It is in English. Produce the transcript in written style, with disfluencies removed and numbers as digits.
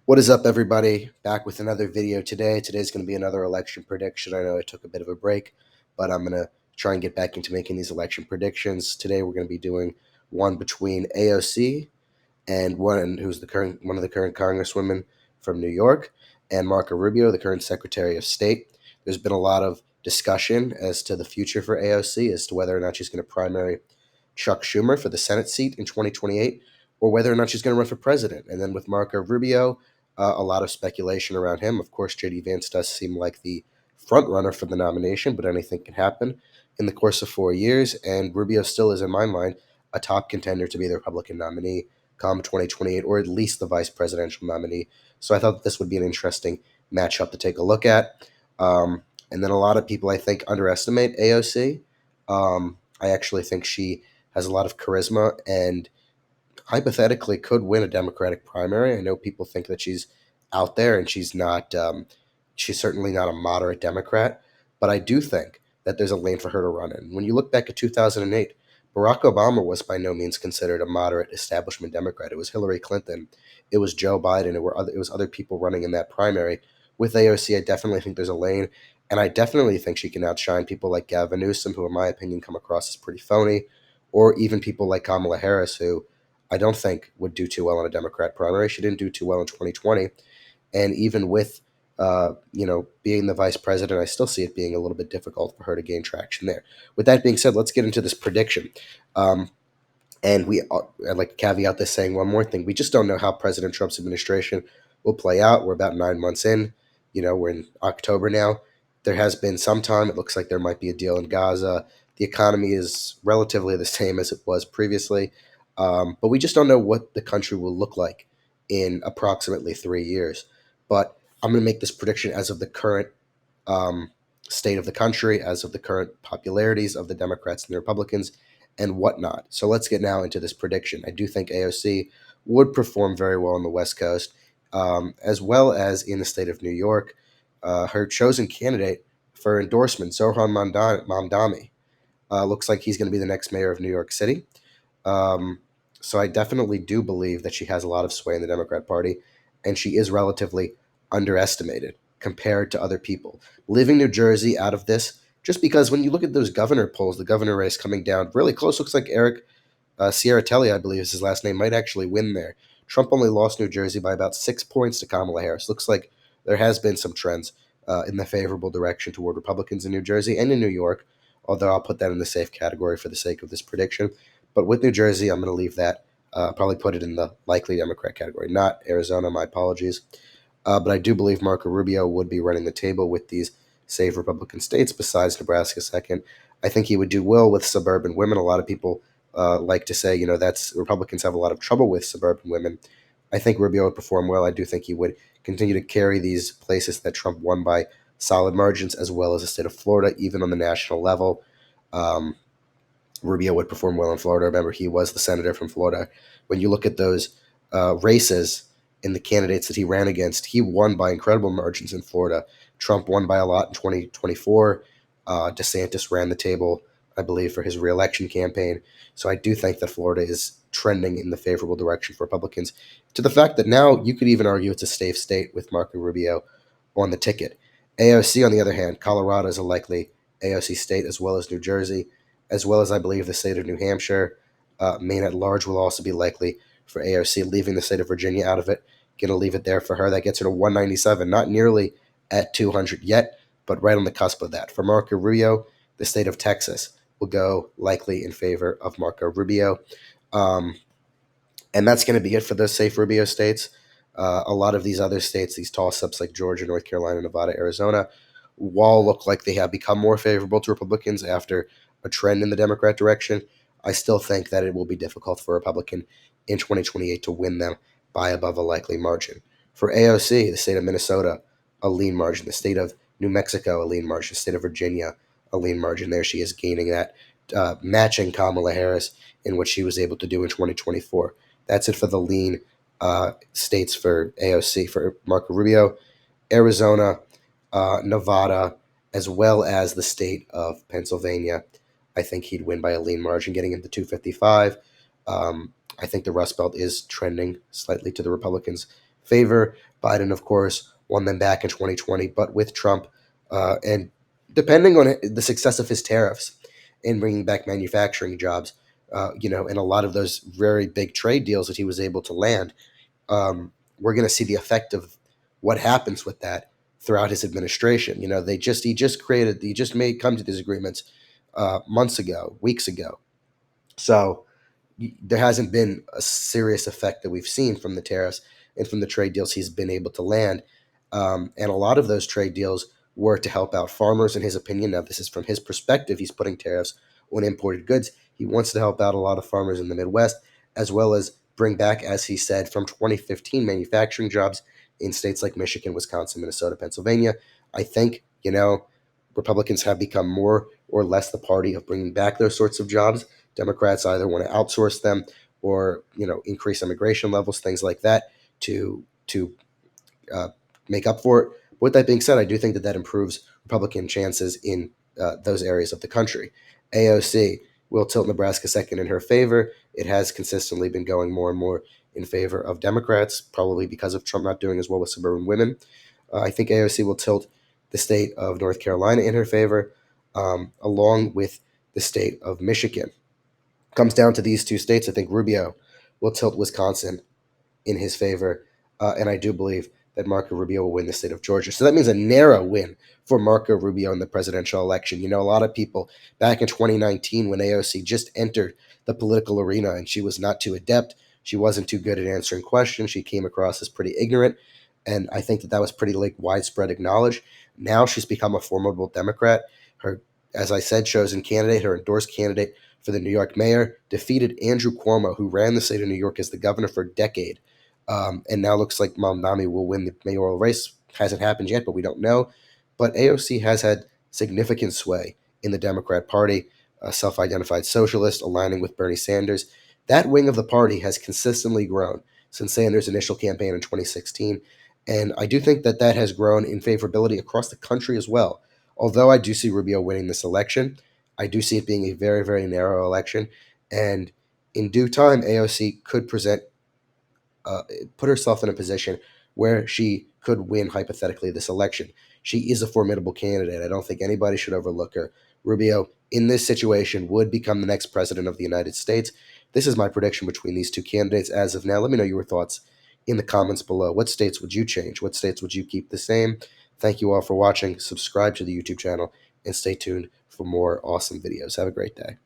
What is up, everybody? Back with another video today. Today's going to be another election prediction. I know I took a bit of a break, but I'm going to try and get back into making these election predictions. Today, we're going to be doing one between AOC and one of the current congresswomen from New York, and Marco Rubio, the current Secretary of State. There's been a lot of discussion as to the future for AOC, as to whether or not she's going to primary Chuck Schumer for the Senate seat in 2028, or whether or not she's going to run for president. And then with Marco Rubio, a lot of speculation around him. Of course, J.D. Vance does seem like the front runner for the nomination, but anything can happen in the course of 4 years. And Rubio still is, in my mind, a top contender to be the Republican nominee come 2028, or at least the vice presidential nominee. So I thought that this would be an interesting matchup to take a look at. And then a lot of people, I think, underestimate AOC. I actually think she has a lot of charisma and hypothetically could win a Democratic primary. I know people think that she's out there and she's not. She's certainly not a moderate Democrat, but I do think that there's a lane for her to run in. When you look back at 2008, Barack Obama was by no means considered a moderate establishment Democrat. It was Hillary Clinton, it was Joe Biden, it was other people running in that primary. With AOC, I definitely think there's a lane, and I definitely think she can outshine people like Gavin Newsom, who, in my opinion, come across as pretty phony, or even people like Kamala Harris, who I don't think would do too well in a Democrat primary. She didn't do too well in 2020, and even with being the vice president, I still see it being a little bit difficult for her to gain traction there. With that being said, let's get into this prediction. Um, I'd like to caveat this saying one more thing: we just don't know how President Trump's administration will play out. We're about 9 months in. We're in October now. There has been some time. It looks like there might be a deal in Gaza. The economy is relatively the same as it was previously. But we just don't know what the country will look like in approximately 3 years. But I'm going to make this prediction as of the current um, state of the country, as of the current popularities of the Democrats and the Republicans, and whatnot. So let's get now into this prediction. I do think AOC would perform very well on the West Coast, as well as in the state of New York. Her chosen candidate for endorsement, Zohran Mamdani, looks like he's going to be the next mayor of New York City. Um, so I definitely do believe that she has a lot of sway in the Democrat Party, and she is relatively underestimated compared to other people. Leaving New Jersey out of this, just because when you look at those governor polls, the governor race coming down really close, looks like Eric Sierratelli, I believe is his last name, might actually win there. Trump only lost New Jersey by about 6 points to Kamala Harris. Looks like there has been some trends in the favorable direction toward Republicans in New Jersey and in New York, although I'll put that in the safe category for the sake of this prediction. But with New Jersey, I'm going to leave that. Probably put it in the likely Democrat category, not Arizona. My apologies. But I do believe Marco Rubio would be running the table with these safe Republican states, besides Nebraska second. I think he would do well with suburban women. A lot of people like to say, that's Republicans have a lot of trouble with suburban women. I think Rubio would perform well. I do think he would continue to carry these places that Trump won by solid margins, as well as the state of Florida, even on the national level. Um, Rubio would perform well in Florida. Remember, he was the senator from Florida. When you look at those races and the candidates that he ran against, he won by incredible margins in Florida. Trump won by a lot in 2024. DeSantis ran the table, I believe, for his reelection campaign. So I do think that Florida is trending in the favorable direction for Republicans, to the fact that now you could even argue it's a safe state with Marco Rubio on the ticket. AOC, on the other hand, Colorado is a likely AOC state, as well as New Jersey, as well as I believe the state of New Hampshire. Maine at large will also be likely for AOC, leaving the state of Virginia out of it. Going to leave it there for her. That gets her to 197, not nearly at 200 yet, but right on the cusp of that. For Marco Rubio, the state of Texas will go likely in favor of Marco Rubio. Um, and that's going to be it for those safe Rubio states. A lot of these other states, these toss-ups like Georgia, North Carolina, Nevada, Arizona, will look like they have become more favorable to Republicans after a trend in the Democrat direction. I still think that it will be difficult for a Republican in 2028 to win them by above a likely margin. For AOC, the state of Minnesota, a lean margin. The state of New Mexico, a lean margin. The state of Virginia, a lean margin. There she is gaining that, matching Kamala Harris in what she was able to do in 2024. That's it for the lean states for AOC. For Marco Rubio, Arizona, Nevada, as well as the state of Pennsylvania. I think he'd win by a lean margin, getting into 255. I think the Rust Belt is trending slightly to the Republicans' favor. Biden, of course, won them back in 2020, but with Trump, and depending on the success of his tariffs in bringing back manufacturing jobs, and a lot of those very big trade deals that he was able to land, we're going to see the effect of what happens with that throughout his administration. He just made come to these agreements months ago, weeks ago. So there hasn't been a serious effect that we've seen from the tariffs and from the trade deals he's been able to land. And a lot of those trade deals were to help out farmers, in his opinion. Now, this is from his perspective. He's putting tariffs on imported goods. He wants to help out a lot of farmers in the Midwest, as well as bring back, as he said, from 2015 manufacturing jobs in states like Michigan, Wisconsin, Minnesota, Pennsylvania. I think, Republicans have become more or less the party of bringing back those sorts of jobs. Democrats either want to outsource them or increase immigration levels, things like that, to uh, make up for it. With that being said, I do think that improves Republican chances in those areas of the country. AOC will tilt Nebraska second in her favor. It has consistently been going more and more in favor of Democrats, probably because of Trump not doing as well with suburban women. I think AOC will tilt the state of North Carolina in her favor, along with the state of Michigan. Comes down to these two states. I think Rubio will tilt Wisconsin in his favor, and I do believe that Marco Rubio will win the state of Georgia. So that means a narrow win for Marco Rubio in the presidential election. A lot of people back in 2019 when AOC just entered the political arena and she was not too adept, she wasn't too good at answering questions, she came across as pretty ignorant, and I think that was pretty widespread acknowledged. Now she's become a formidable Democrat. Her, as I said, chosen candidate, her endorsed candidate for the New York mayor, defeated Andrew Cuomo, who ran the state of New York as the governor for a decade. And now looks like Mamdani will win the mayoral race. Hasn't happened yet, but we don't know. But AOC has had significant sway in the Democrat Party, a self-identified socialist aligning with Bernie Sanders. That wing of the party has consistently grown since Sanders' initial campaign in 2016. And I do think that has grown in favorability across the country as well. Although I do see Rubio winning this election, I do see it being a very, very narrow election. And in due time, AOC could put herself in a position where she could win hypothetically this election. She is a formidable candidate. I don't think anybody should overlook her. Rubio, in this situation, would become the next president of the United States. This is my prediction between these two candidates as of now. Let me know your thoughts in the comments below. What states would you change? What states would you keep the same? Thank you all for watching. Subscribe to the YouTube channel and stay tuned for more awesome videos. Have a great day.